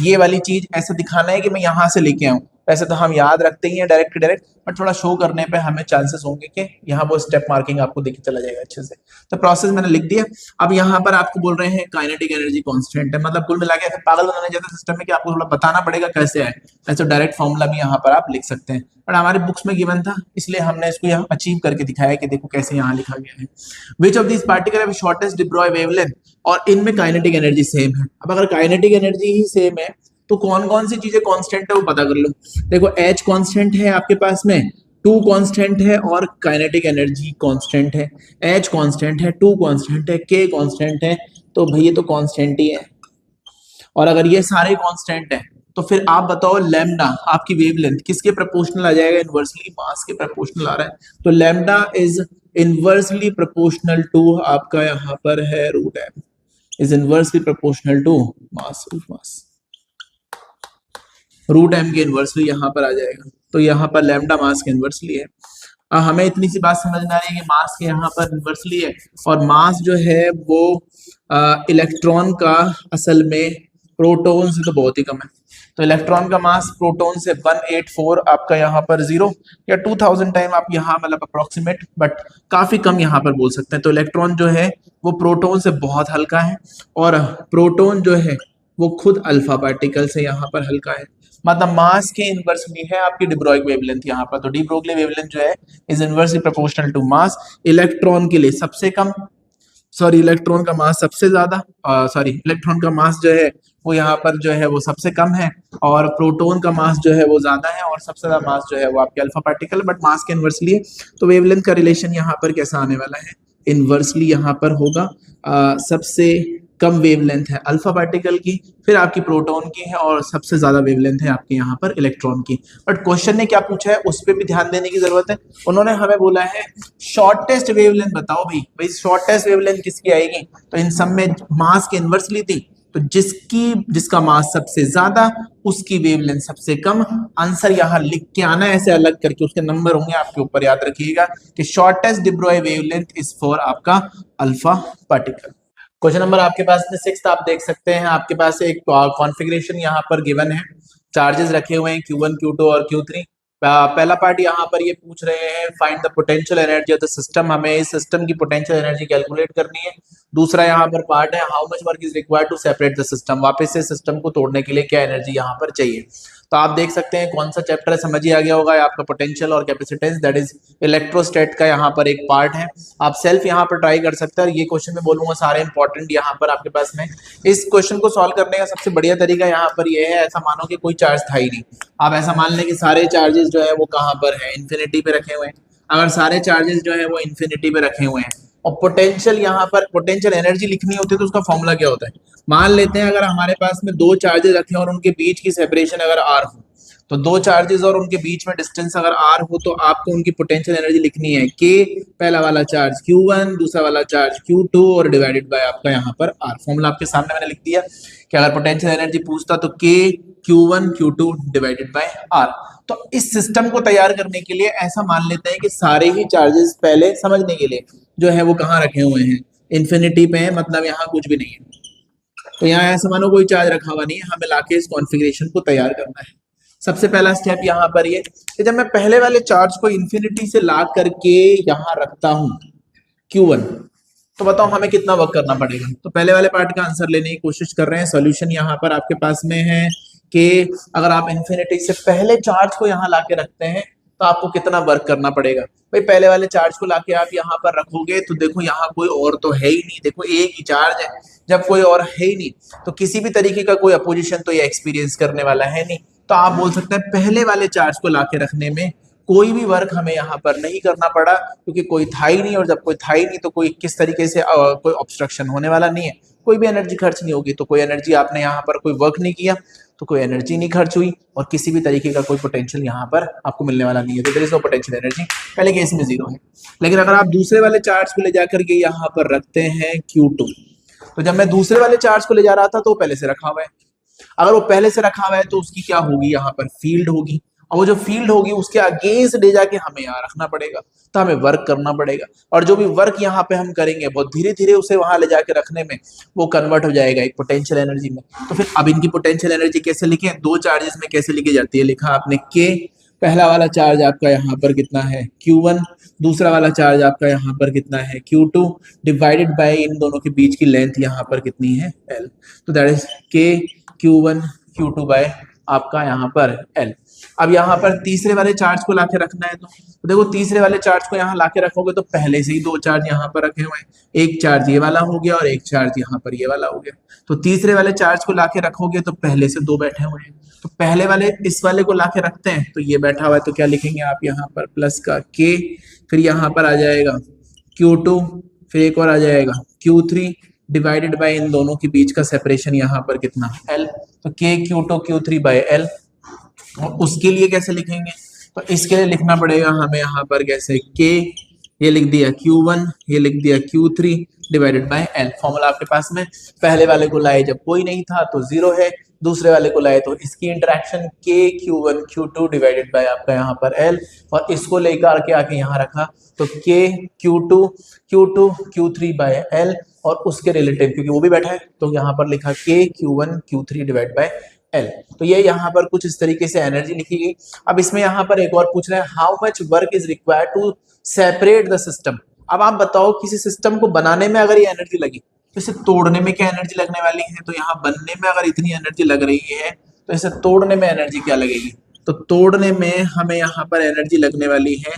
ये वाली चीज ऐसा दिखाना है कि मैं यहाँ से लेके आऊँ। वैसे तो हम याद रखते ही हैं डायरेक्ट, बट थोड़ा शो करने पे हमें चांसेस होंगे कि यहाँ वो स्टेप मार्किंग आपको दिख चला जाएगा अच्छे से। तो प्रोसेस मैंने लिख दिया। अब यहाँ पर आपको बोल रहे हैं काइनेटिक एनर्जी कांस्टेंट है, मतलब कुल मिला के ऐसे पागल बनाने जैसा सिस्टम है कि आपको थोड़ा बताना पड़ेगा कैसे है। ऐसे डायरेक्ट फॉर्मूला भी यहाँ पर आप लिख सकते हैं, पर हमारे बुक्स में गिवन था इसलिए हमने इसको यहाँ अचीव करके दिखाया कि देखो कैसे यहाँ लिखा गया है। Which of this particle have shortest de Broglie wavelength, और इनमें काइनेटिक एनर्जी सेम है। अब अगर काइनेटिक एनर्जी ही सेम है तो कौन कौन सी चीजें कांस्टेंट है वो पता कर लो। देखो h कांस्टेंट है आपके पास में, 2 कांस्टेंट है और काइनेटिक एनर्जी कांस्टेंट है। h कांस्टेंट है, 2 कांस्टेंट है, k कांस्टेंट है, तो भाई ये तो कांस्टेंट ही है। और अगर ये सारे कांस्टेंट है तो फिर आप बताओ लैम्डा आपकी वेवलेंथ किसके प्रोपोर्शनल आ जाएगा? इनवर्सली मास के प्रोपोर्शनल आ रहा है। तो lambda is inversely proportional to आपका यहाँ पर है root m, is inversely proportional to mass, root m के इनवर्सली यहाँ पर आ जाएगा। तो यहाँ पर लैम्डा मास के इनवर्सली है। हमें इतनी सी बात समझ में आ रही है कि मास के यहाँ पर इनवर्सली है, और मास जो है वो इलेक्ट्रॉन का असल में प्रोटॉन से तो बहुत ही कम है। तो इलेक्ट्रॉन का मास प्रोटॉन से 184 आपका यहाँ पर 0 या 2000 टाइम आप यहाँ मतलब अप्रोक्सीमेट, बट काफी कम यहाँ पर बोल सकते हैं। तो इलेक्ट्रॉन जो है वो प्रोटॉन से बहुत हल्का है, और प्रोटॉन जो है वो खुद अल्फा पार्टिकल से यहाँ पर हल्का है। मतलब मास के इनवर्सली है आपकी de Broglie वेवलेंथ यहाँ पर। तो de Broglie वेवलेंथ जो है is inversely proportional to mass. Electron के लिए सबसे कम, सॉरी इलेक्ट्रॉन का मास सबसे ज्यादा, सॉरी इलेक्ट्रॉन का मास जो है वो यहाँ पर जो है वो सबसे कम है, और प्रोटॉन का मास जो है वो ज्यादा है, और सबसे ज्यादा मास जो है वो आपके अल्फा पार्टिकल, बट मास के इनवर्सली है। तो वेवलेंथ का रिलेशन यहाँ पर कैसा आने वाला है? इनवर्सली यहाँ पर होगा सबसे कम वेवलेंथ है अल्फा पार्टिकल की, फिर आपकी प्रोटॉन की है, और सबसे ज्यादा वेवलेंथ है आपके यहाँ पर इलेक्ट्रॉन की। बट क्वेश्चन ने क्या पूछा है उस पर भी ध्यान देने की जरूरत है। उन्होंने हमें बोला है शॉर्टेस्ट वेवलेंथ बताओ भाई शॉर्टेस्ट वेवलेंथ किसकी आएगी? तो इन सब में मास के इनवर्सली थी, तो जिसका मास सबसे ज्यादा उसकी वेवलेंथ सबसे कम। आंसर यहाँ लिख के आना ऐसे अलग करके, उसके नंबर होंगे आपके ऊपर, याद रखिएगा कि shortest de Broglie wavelength is for आपका अल्फा पार्टिकल। क्वेश्चन नंबर आपके पास में 6 आप देख सकते हैं। आपके पास एक कॉन्फ़िगरेशन यहाँ पर गिवन है, चार्जेस रखे हुए हैं Q1, Q2 और Q3। पहला पार्ट यहाँ पर ये पूछ रहे हैं find the potential energy of the system, हमें इस सिस्टम की पोटेंशियल एनर्जी कैलकुलेट करनी है। दूसरा यहाँ पर पार्ट है how much work is required to separate the system, वापस से सिस्टम को तोड़ने के लिए क्या एनर्जी यहाँ पर चाहिए। तो आप देख सकते हैं कौन सा चैप्टर है, समझ ही आ गया होगा आपका पोटेंशियल और कैपेसिटेंस, दैट इज इलेक्ट्रोस्टैट का यहाँ पर एक पार्ट है। आप सेल्फ यहाँ पर ट्राई कर सकते हैं, और ये क्वेश्चन में बोलूंगा सारे इंपॉर्टेंट यहाँ पर आपके पास में। इस क्वेश्चन को सॉल्व करने का सबसे बढ़िया तरीका यहाँ पर ये है, ऐसा मानो कि कोई चार्ज था ही नहीं। आप ऐसा मान लें कि सारे चार्जेस जो है वो कहाँ पर है? इन्फिनिटी पे रखे हुए हैं। अगर सारे चार्जेस जो है वो इन्फिनिटी पे रखे हुए हैं, और पोटेंशियल यहाँ पर पोटेंशियल एनर्जी लिखनी होती है तो उसका फॉर्मूला क्या होता है? मान लेते हैं अगर हमारे पास में 2 चार्जेस रखे हैं और उनके बीच की सेपरेशन अगर r हो, तो 2 चार्जेस और उनके बीच में डिस्टेंस अगर r हो, तो आपको उनकी पोटेंशियल एनर्जी लिखनी है k, पहला वाला चार्ज Q1, दूसरा वाला चार्ज Q2, और डिवाइडेड बाय आपका यहाँ पर r। फॉर्मूला आपके सामने मैंने लिख दिया कि अगर पोटेंशियल एनर्जी पूछता तो k Q1 Q2 divided by r। तो इस सिस्टम को तैयार करने के लिए ऐसा मान लेते हैं कि सारे ही चार्जेस पहले समझने के लिए जो है वो कहाँ रखे हुए हैं? इन्फिनिटी पे है, मतलब यहाँ कुछ भी नहीं है। तो यहाँ ऐसा मानो कोई चार्ज रखा हुआ नहीं है, हमें लाके इस कॉन्फ़िगरेशन को तैयार करना है। सबसे पहला स्टेप यहाँ पर ये कि जब मैं पहले वाले चार्ज को इन्फिनिटी से ला करके यहाँ रखता हूँ Q1, तो बताओ हमें कितना वर्क करना पड़ेगा। तो पहले वाले पार्ट का आंसर लेने की कोशिश कर रहे हैं। सॉल्यूशन यहाँ पर आपके पास में है कि अगर आप इन्फिनिटी से पहले चार्ज को यहाँ लाके रखते हैं तो आपको कितना वर्क करना पड़ेगा। भाई पहले वाले चार्ज को लाके आप यहाँ पर रखोगे तो देखो यहाँ कोई और तो है ही नहीं, देखो एक ही चार्ज है। जब कोई और है ही नहीं तो किसी भी तरीके का कोई अपोजिशन तो ये एक्सपीरियंस करने वाला है नहीं। तो आप बोल सकते हैं पहले वाले चार्ज को लाके रखने में कोई भी वर्क हमें यहाँ पर नहीं करना पड़ा, क्योंकि कोई था ही नहीं, और जब कोई था ही नहीं तो कोई किस तरीके से कोई ऑब्स्ट्रक्शन होने वाला नहीं है, कोई भी एनर्जी खर्च नहीं होगी। तो कोई एनर्जी आपने यहाँ पर कोई वर्क नहीं किया तो कोई एनर्जी नहीं खर्च हुई, और किसी भी तरीके का कोई पोटेंशियल यहाँ पर आपको मिलने वाला नहीं है। तो there is no potential energy, पहले केस में जीरो है। लेकिन अगर आप दूसरे वाले चार्ज को ले जाकर के यहाँ पर रखते हैं Q2, तो जब मैं दूसरे वाले चार्ज को ले जा रहा था तो पहले से रखा हुआ है। अगर वो पहले से रखा हुआ है तो उसकी क्या होगी, यहाँ पर फील्ड होगी, और वो जो फील्ड होगी उसके अगेंस्ट ले जाके हमें यहाँ रखना पड़ेगा, तो हमें वर्क करना पड़ेगा। और जो भी वर्क यहाँ पे हम करेंगे बहुत धीरे धीरे उसे वहां ले जाके रखने में वो कन्वर्ट हो जाएगा एक पोटेंशियल एनर्जी में। तो फिर अब इनकी पोटेंशियल एनर्जी कैसे लिखें, दो चार्जेस में कैसे लिखी जाती है, लिखा आपने K, पहला वाला चार्ज आपका यहाँ पर कितना है Q1, दूसरा वाला चार्ज आपका यहाँ पर कितना है Q2, डिवाइडेड बाय इन दोनों के बीच की लेंथ यहाँ पर कितनी है L। तो that is K Q1 Q2 bye आपका यहाँ पर L। अब यहाँ पर तीसरे वाले चार्ज को लाके रखना है, तो देखो तीसरे वाले चार्ज को यहाँ लाके रखोगे तो पहले से ही दो चार्ज यहाँ पर रखे हुए हैं, एक चार्ज ये वाला हो गया और एक चार्ज यहाँ पर ये वाला हो गया। तो तीसरे वाले चार्ज को लाके रखोगे तो पहले से दो बैठे हुए हैं, तो पहले वाले इस वाले को लाके रखते हैं तो ये बैठा हुआ है, तो क्या लिखेंगे आप यहाँ पर प्लस का K, फिर यहाँ पर आ जाएगा Q2, फिर एक और आ जाएगा Q3, डिवाइडेड बाय इन दोनों के बीच का सेपरेशन यहाँ पर कितना L, तो K Q2 Q3 bye L। और उसके लिए कैसे लिखेंगे, तो इसके लिए लिखना पड़ेगा हमें यहाँ पर कैसे K, ये लिख दिया Q1, ये लिख दिया Q3 divided by L। Formula आपके पास में, पहले वाले को लाए जब कोई नहीं था तो जीरो है, दूसरे वाले को लाए तो इसकी interaction K Q1 Q2 divided by आपका यहाँ पर L, और इसको लेकर के आके यहाँ रखा तो K Q2 Q3 bye L, और उसके रिलेटिव क्योंकि वो भी बैठा है तो यहाँ पर लिखा K Q1 Q3 divide by L। तो ये यहाँ पर कुछ इस तरीके से एनर्जी लिखी गई। अब इसमें यहाँ पर एक और पूछ रहे हैं how much work is required to separate the system. अब आप बताओ किसी सिस्टम को बनाने में अगर ये एनर्जी लगी तो इसे तोड़ने में क्या एनर्जी लगने वाली है। तो यहाँ बनने में अगर इतनी एनर्जी लग रही है तो इसे तोड़ने में एनर्जी क्या लगेगी, तो तोड़ने में हमें यहाँ पर एनर्जी लगने वाली है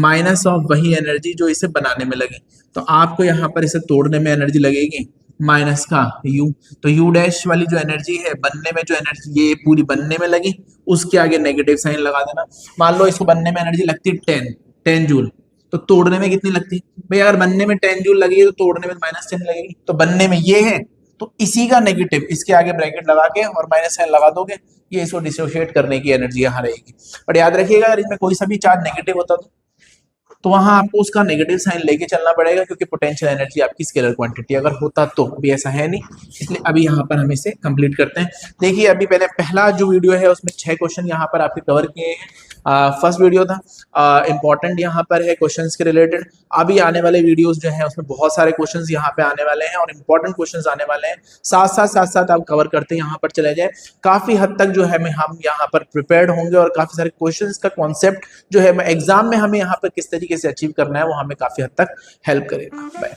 माइनस ऑफ वही एनर्जी जो इसे बनाने में लगी। तो आपको यहाँ पर इसे तोड़ने में एनर्जी लगेगी माइनस का U, तो U डैश वाली जो एनर्जी है बनने में, जो एनर्जी ये पूरी बनने में लगी उसके आगे नेगेटिव साइन लगा देना। मान लो इसको बनने में एनर्जी लगती है 10 जूल, तो तोड़ने में कितनी लगती है भाई, अगर बनने में 10 जूल लगी है तो तोड़ने में -10 लगेगी। तो बनने में ये है तो इसी का नेगेटिव इसके आगे ब्रैकेट लगा के और माइनस साइन लगा दोगे, ये इसको डिसोशिएट करने की एनर्जी यहाँ रहेगी। बट याद रखिएगा अगर इसमें कोई सा भी चार्ज नेगेटिव होता तो वहां आपको उसका नेगेटिव साइन लेके चलना पड़ेगा, क्योंकि पोटेंशियल एनर्जी आपकी स्केलर क्वांटिटी अगर होता तो, अभी ऐसा है नहीं, इसलिए अभी यहाँ पर हम इसे कंप्लीट करते हैं। देखिए अभी पहले पहला जो वीडियो है उसमें 6 क्वेश्चन यहाँ पर आपके कवर किए हैं। फर्स्ट वीडियो था, इंपॉर्टेंट यहाँ पर है क्वेश्चंस के रिलेटेड। अभी आने वाले वीडियोस जो हैं उसमें बहुत सारे क्वेश्चंस यहाँ पे आने वाले हैं और इंपॉर्टेंट क्वेश्चंस आने वाले हैं। साथ साथ आप कवर करते यहाँ पर चले जाए, काफी हद तक जो है हम यहाँ पर प्रिपेयर्ड होंगे और काफी सारे क्वेश्चंस का कॉन्सेप्ट जो है एग्जाम में हमें यहाँ पर किस तरीके से अचीव करना है वो हमें काफी हद तक हेल्प करेगा। बाय।